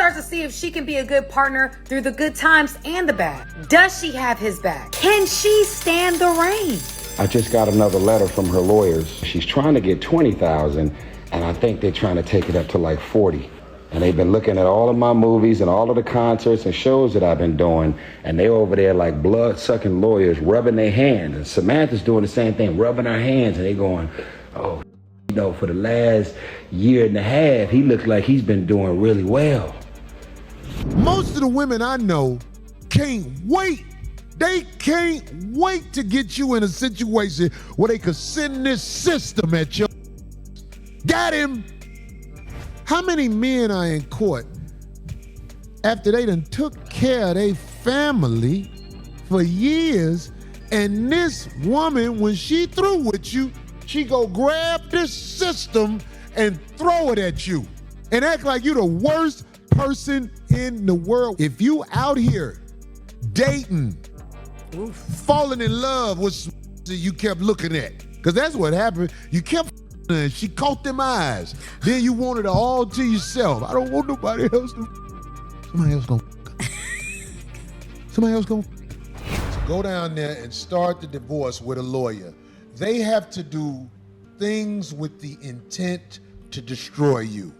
starts to see if she can be a good partner through the good times and the bad. Does she have his back? Can she stand the rain? I just got another letter from her lawyers. She's trying to get $20,000, and I think they're trying to take it up to like 40. And they've been looking at all of my movies and all of the concerts and shows that I've been doing, and they over there like blood-sucking lawyers rubbing their hands. And Samantha's doing the same thing, rubbing her hands, and they going, oh, you know, for the last year and a half, he looks like he's been doing really well. Most of the women I know can't wait. They can't wait to get you in a situation where they could send this system at you. Got him. How many men are in court after they done took care of their family for years, and this woman, when she through with you, she go grab this system and throw it at you and act like you the worst person in the world. If you out here dating, falling in love with you kept looking at, because that's what happened. You kept and she caught them eyes. Then you wanted it all to yourself. I don't want nobody else to. Somebody else gonna. Somebody else gonna. So go down there and start the divorce with a lawyer. They have to do things with the intent to destroy you.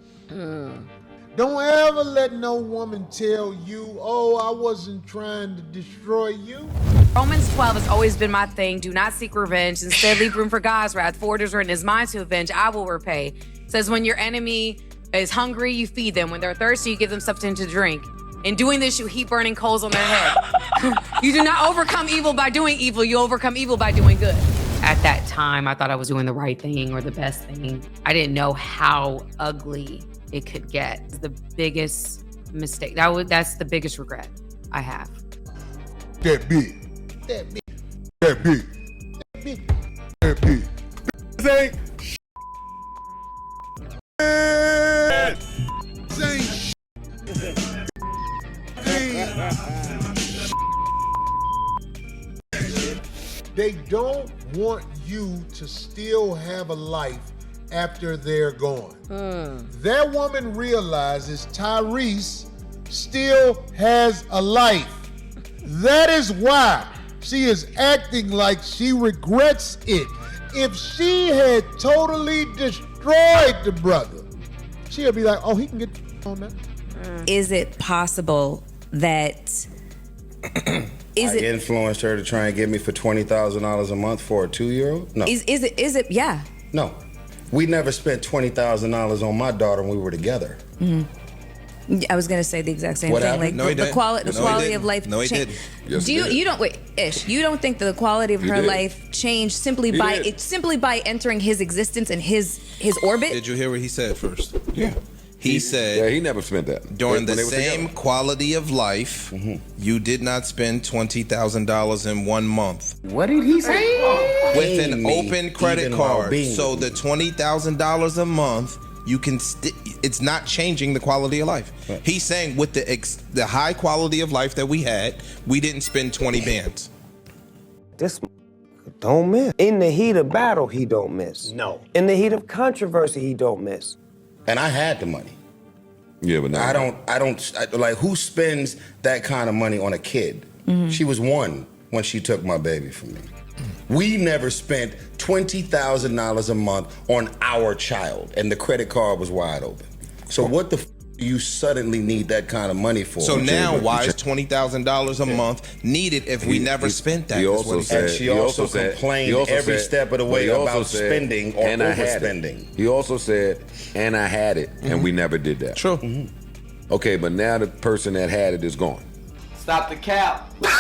Don't ever let no woman tell you, oh, I wasn't trying to destroy you. Romans 12 has always been my thing. Do not seek revenge. Instead, leave room for God's wrath. For it is written, "It is mine to avenge. I will repay." It says, when your enemy is hungry, you feed them. When they're thirsty, you give them something to drink. In doing this, you heap burning coals on their head. You do not overcome evil by doing evil. You overcome evil by doing good. At that time, I thought I was doing the right thing or the best thing. I didn't know how ugly it could get. It's the biggest mistake. That's the biggest regret I have. That big. That big. That big. That big. That big. Say they don't want you to still have a life after they're gone. That woman realizes Tyrese still has a life. That is why she is acting like she regrets it. If she had totally destroyed the brother, she'll be like, oh, he can get on that. Is it possible that I influenced her to try and get me for $20,000 a month for a 2-year-old? No. Is it, yeah. No. We never spent $20,000 on my daughter when we were together. I was gonna say the exact same What thing. happened? Like the quality of life. No, he didn't. Yes, you don't wait, Ish. You don't think that the quality of her life changed simply by entering his existence and his orbit? Did you hear what he said first? Yeah. He said he never spent that. During the same quality of life, you did not spend $20,000 in 1 month. What did he say? With an open credit card. So the $20,000 a month, you can it's not changing the quality of life. Right. He's saying with the high quality of life that we had, we didn't spend 20 bands. This don't miss. In the heat of battle, he don't miss. No. In the heat of controversy, he don't miss. And I had the money. Yeah, but now I don't like, who spends that kind of money on a kid? She was 1 when she took my baby from me. We never spent $20,000 a month on our child, and the credit card was wide open. So what the do you suddenly need that kind of money for? So now, why is $20,000 a month needed if we never spent that? He also said, and she also complained every step of the way about spending or overspending. He also said, and I had it, and we never did that. True. Okay, but now the person that had it is gone. Stop the cap. Stop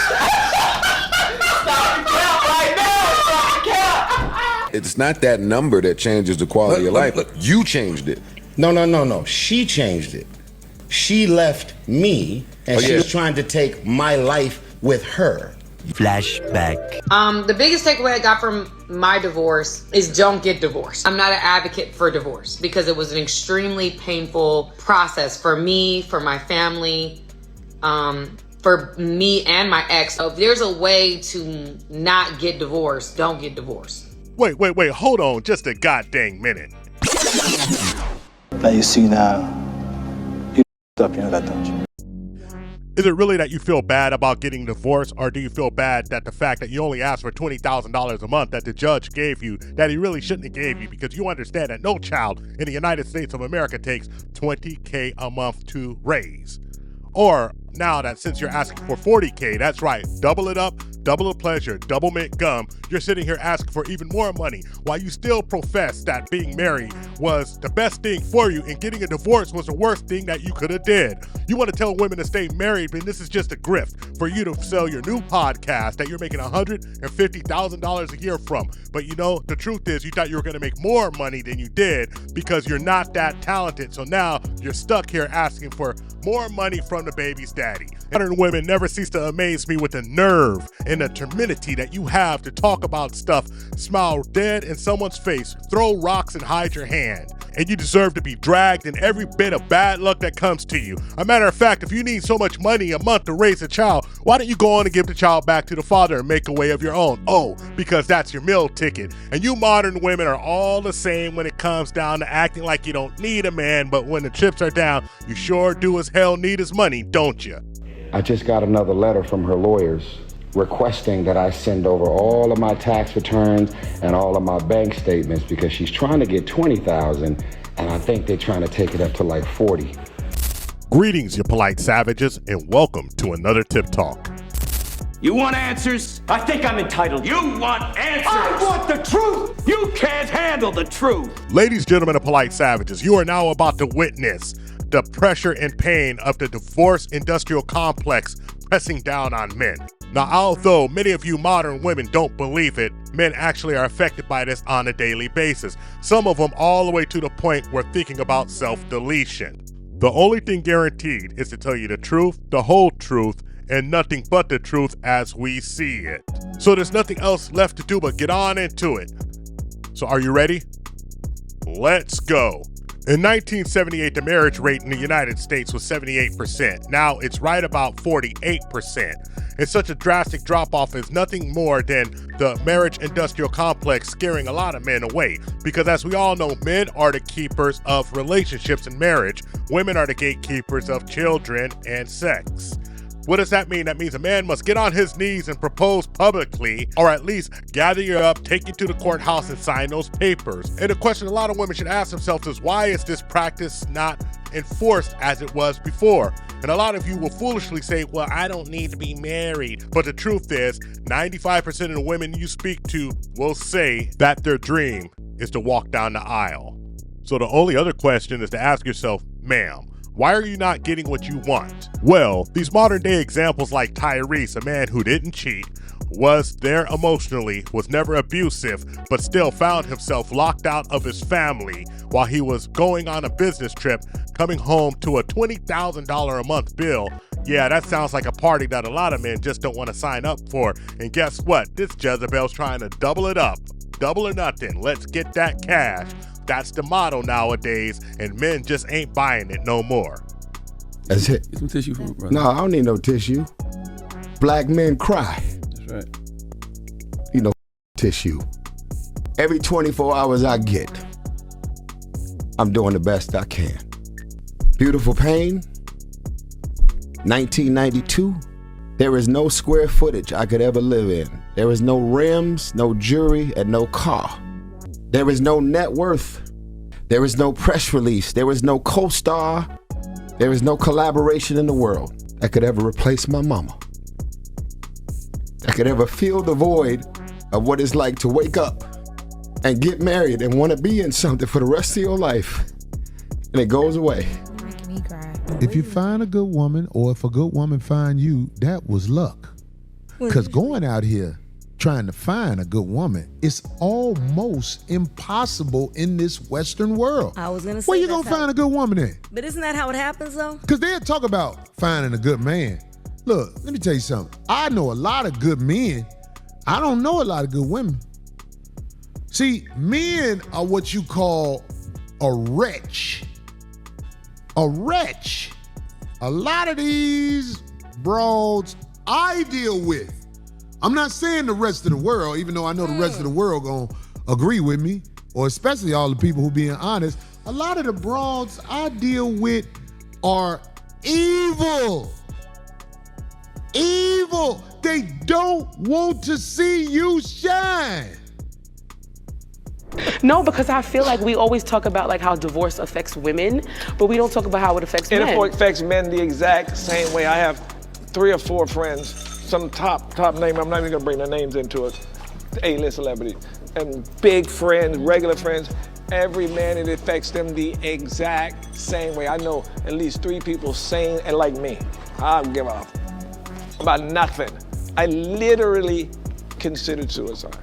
the cap right now. Stop the cap. It's not that number that changes the quality of life. You changed it. No. She changed it. She left me, and she was trying to take my life with her. Flashback. The biggest takeaway I got from my divorce is don't get divorced. I'm not an advocate for divorce because it was an extremely painful process for me, for my family, for me and my ex. So if there's a way to not get divorced, don't get divorced. Wait, hold on just a goddamn minute. Now you see now, up, you know that, don't you? Is it really that you feel bad about getting divorced, or do you feel bad that the fact that you only asked for $20,000 a month that the judge gave you, that he really shouldn't have gave you, because you understand that no child in the United States of America takes $20K a month to raise? Or now that since you're asking for $40K, that's right, double it up, double the pleasure, double mint gum, you're sitting here asking for even more money while you still profess that being married was the best thing for you and getting a divorce was the worst thing that you could have did. You want to tell women to stay married, but this is just a grift for you to sell your new podcast that you're making $150,000 a year from. But you know, the truth is you thought you were going to make more money than you did because you're not that talented. So now you're stuck here asking for more money from the baby's daddy. Modern women never cease to amaze me with the nerve and the temerity that you have to talk about stuff, smile dead in someone's face, throw rocks and hide your hand. And you deserve to be dragged in every bit of bad luck that comes to you. A matter of fact, if you need so much money a month to raise a child, why don't you go on and give the child back to the father and make a way of your own? Oh, because that's your meal ticket. And you modern women are all the same when it comes down to acting like you don't need a man, but when the chips are down, you sure do as hell need his money, don't you? I just got another letter from her lawyers requesting that I send over all of my tax returns and all of my bank statements because she's trying to get $20,000 and I think they're trying to take it up to like 40. Greetings, you polite savages, and welcome to another Tip Talk. You want answers? I think I'm entitled. You want answers? I want the truth! You can't handle the truth! Ladies, gentlemen, and polite savages, you are now about to witness the pressure and pain of the divorce industrial complex pressing down on men. Now, although many of you modern women don't believe it, men actually are affected by this on a daily basis. Some of them all the way to the point where thinking about self-deletion. The only thing guaranteed is to tell you the truth, the whole truth, and nothing but the truth as we see it. So there's nothing else left to do but get on into it. So are you ready? Let's go. In 1978, the marriage rate in the United States was 78%. Now it's right about 48%. And such a drastic drop-off is nothing more than the marriage industrial complex scaring a lot of men away. Because as we all know, men are the keepers of relationships and marriage. Women are the gatekeepers of children and sex. What does that mean? That means a man must get on his knees and propose publicly, or at least gather you up, take you to the courthouse and sign those papers. And the question a lot of women should ask themselves is, why is this practice not enforced as it was before? And a lot of you will foolishly say, well, I don't need to be married. But the truth is, 95% of the women you speak to will say that their dream is to walk down the aisle. So the only other question is to ask yourself, ma'am, why are you not getting what you want? Well, these modern day examples like Tyrese, a man who didn't cheat, was there emotionally, was never abusive, but still found himself locked out of his family while he was going on a business trip, coming home to a $20,000 a month bill. Yeah, that sounds like a party that a lot of men just don't want to sign up for. And guess what? This Jezebel's trying to double it up. Double or nothing. Let's get that cash. That's the motto nowadays, and men just ain't buying it no more. That's it. Get some tissue for me, brother. No, I don't need no tissue. Black men cry. That's right. You know, tissue. Every 24 hours I get, I'm doing the best I can. Beautiful Pain, 1992. There is no square footage I could ever live in. There is no rims, no jewelry, and no car. There is no net worth. There is no press release. There is no co-star. There is no collaboration in the world that could ever replace my mama. That could ever fill the void of what it's like to wake up and get married and want to be in something for the rest of your life. And it goes away. You're making me cry. If you find a good woman, or if a good woman find you, that was luck. Because going out here trying to find a good woman, it's almost impossible in this Western world. I was gonna say, where you gonna find a good woman at? But isn't that how it happens though? Because they'll talk about finding a good man. Look, let me tell you something. I know a lot of good men. I don't know a lot of good women. See, men are what you call a wretch. A wretch. A lot of these broads I deal with, I'm not saying the rest of the world, even though I know the rest of the world gonna agree with me, or especially all the people who being honest, a lot of the broads I deal with are evil. Evil. They don't want to see you shine. No, because I feel like we always talk about like how divorce affects women, but we don't talk about how it affects men. It affects men the exact same way. I have 3 or 4 friends, some top name, I'm not even gonna bring their names into it, A-list celebrities, and big friends, regular friends. Every man, it affects them the exact same way. I know at least 3 people sane and like me. I don't give up about nothing. I literally considered suicide.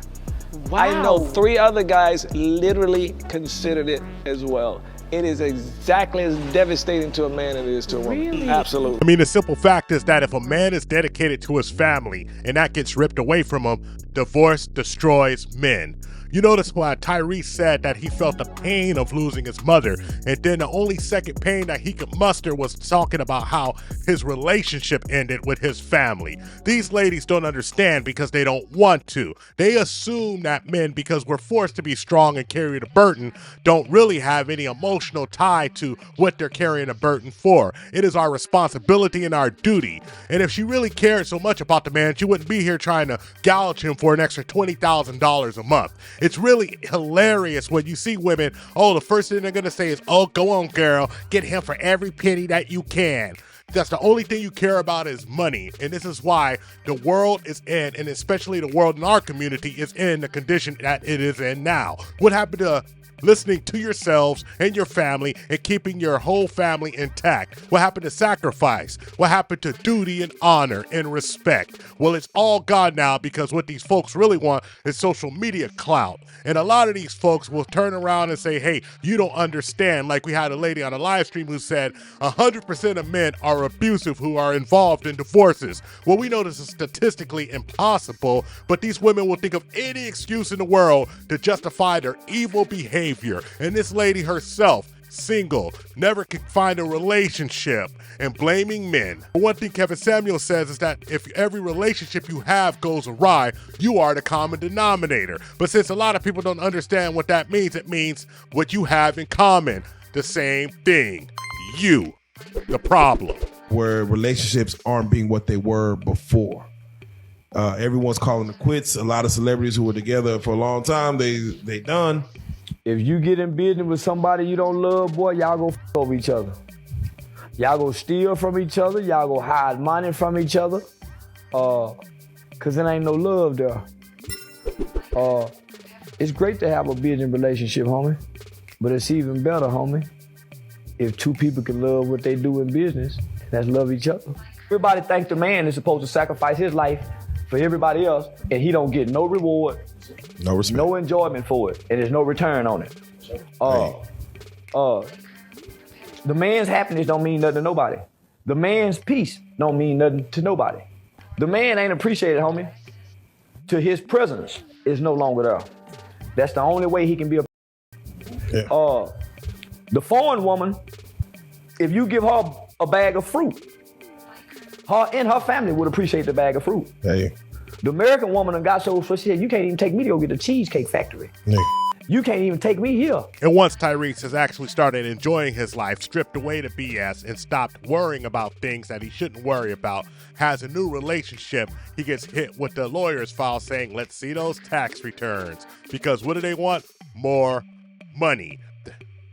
Wow. I know 3 other guys literally considered it as well. It is exactly as devastating to a man as it is to a woman. Really? Absolutely. I mean, the simple fact is that if a man is dedicated to his family and that gets ripped away from him, divorce destroys men. You notice why Tyrese said that he felt the pain of losing his mother, and then the only second pain that he could muster was talking about how his relationship ended with his family. These ladies don't understand because they don't want to. They assume that men, because we're forced to be strong and carry the burden, don't really have any emotional tie to what they're carrying a burden for. It is our responsibility and our duty. And if she really cared so much about the man, she wouldn't be here trying to gouge him for an extra $20,000 a month. It's really hilarious when you see women, oh, the first thing they're going to say is, oh, go on, girl, get him for every penny that you can. That's the only thing you care about is money. And this is why the world is in, and especially the world in our community is in the condition that it is in now. What happened to listening to yourselves and your family and keeping your whole family intact? What happened to sacrifice? What happened to duty and honor and respect? Well, it's all gone now because what these folks really want is social media clout. And a lot of these folks will turn around and say, hey, you don't understand. Like we had a lady on a live stream who said 100% of men are abusive who are involved in divorces. Well, we know this is statistically impossible, but these women will think of any excuse in the world to justify their evil behavior. And this lady herself, single, never could find a relationship, and blaming men. One thing Kevin Samuel says is that if every relationship you have goes awry, you are the common denominator. But since a lot of people don't understand what that means, it means what you have in common, the same thing. You, the problem. Where relationships aren't being what they were before. Everyone's calling it quits. A lot of celebrities who were together for a long time, they done. If you get in business with somebody you don't love, boy, y'all go f over each other. Y'all go steal from each other. Y'all go hide money from each other. Cause there ain't no love there. It's great to have a business relationship, homie. But it's even better, homie, if 2 people can love what they do in business, that's love each other. Everybody thinks the man is supposed to sacrifice his life for everybody else, and he don't get no reward, no respect, no enjoyment for it, and there's no return on it. The man's happiness don't mean nothing to nobody. The man's peace don't mean nothing to nobody. The man ain't appreciated, homie, till his presence is no longer there. That's the only way he can be a. Yeah. The foreign woman, if you give her a bag of fruit, her and her family would appreciate the bag of fruit. Hey. The American woman done got so she said, you can't even take me to go get the Cheesecake Factory. Hey. You can't even take me here. And once Tyrese has actually started enjoying his life, stripped away the BS, and stopped worrying about things that he shouldn't worry about, has a new relationship, he gets hit with the lawyer's file saying, let's see those tax returns. Because what do they want? More money.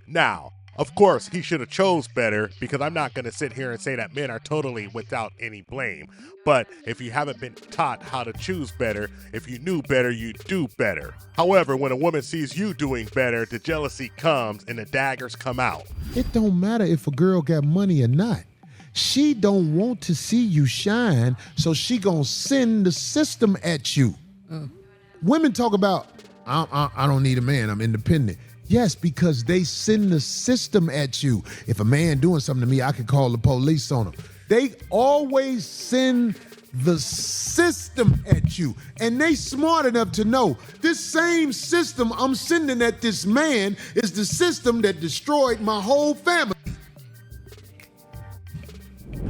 Now, of course, he should have chose better, because I'm not going to sit here and say that men are totally without any blame. But if you haven't been taught how to choose better, if you knew better, you'd do better. However, when a woman sees you doing better, the jealousy comes and the daggers come out. It don't matter if a girl got money or not. She don't want to see you shine, so she gonna send the system at you. Women talk about, I don't need a man, I'm independent. Yes, because they send the system at you. If a man doing something to me, I can call the police on him. They always send the system at you. And they smart enough to know this same system I'm sending at this man is the system that destroyed my whole family.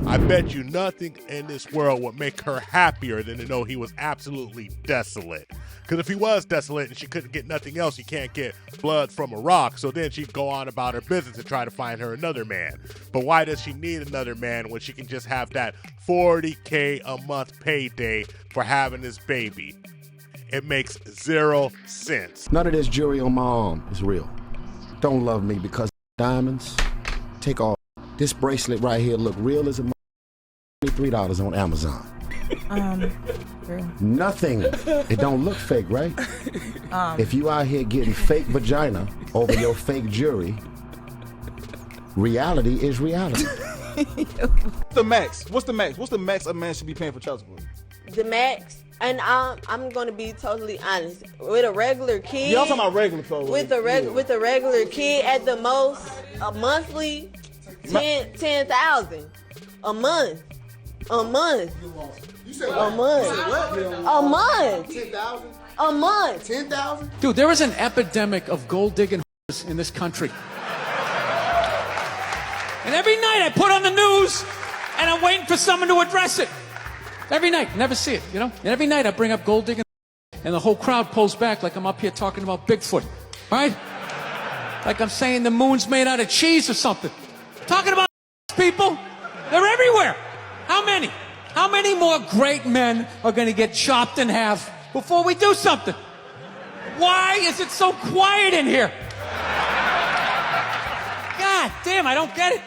I bet you nothing in this world would make her happier than to know he was absolutely desolate. Because if he was desolate and she couldn't get nothing else, you can't get blood from a rock. So then she'd go on about her business and try to find her another man. But why does she need another man when she can just have that $40K a month payday for having this baby? It makes 0 sense. None of this jewelry on my arm is real. Don't love me because diamonds. Take off. This bracelet right here look real as a $23 on Amazon. Nothing. It don't look fake, right? If you out here getting fake vagina over your fake jewelry, reality is reality. The max. What's the max? What's the max a man should be paying for child support? The max, and I'm gonna be totally honest. With a regular kid, Y'all talking about regular clothes. with a regular kid, at the most, a monthly 10,000 a month. A month. You said a month. A month. 10,000. A month. 10,000. Dude, there is an epidemic of gold digging in this country. And every night I put on the news and I'm waiting for someone to address it. Every night, never see it, you know? And every night I bring up gold digging and the whole crowd pulls back like I'm up here talking about Bigfoot, right? Like I'm saying the moon's made out of cheese or something. Talking about people, they're everywhere. How many? How many more great men are going to get chopped in half before we do something? Why is it so quiet in here? God damn, I don't get it.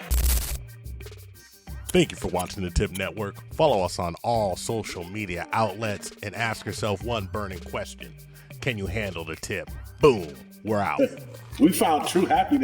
Thank you for watching the Tip Network. Follow us on all social media outlets and ask yourself one burning question. Can you handle the tip? Boom, we're out. We found true happiness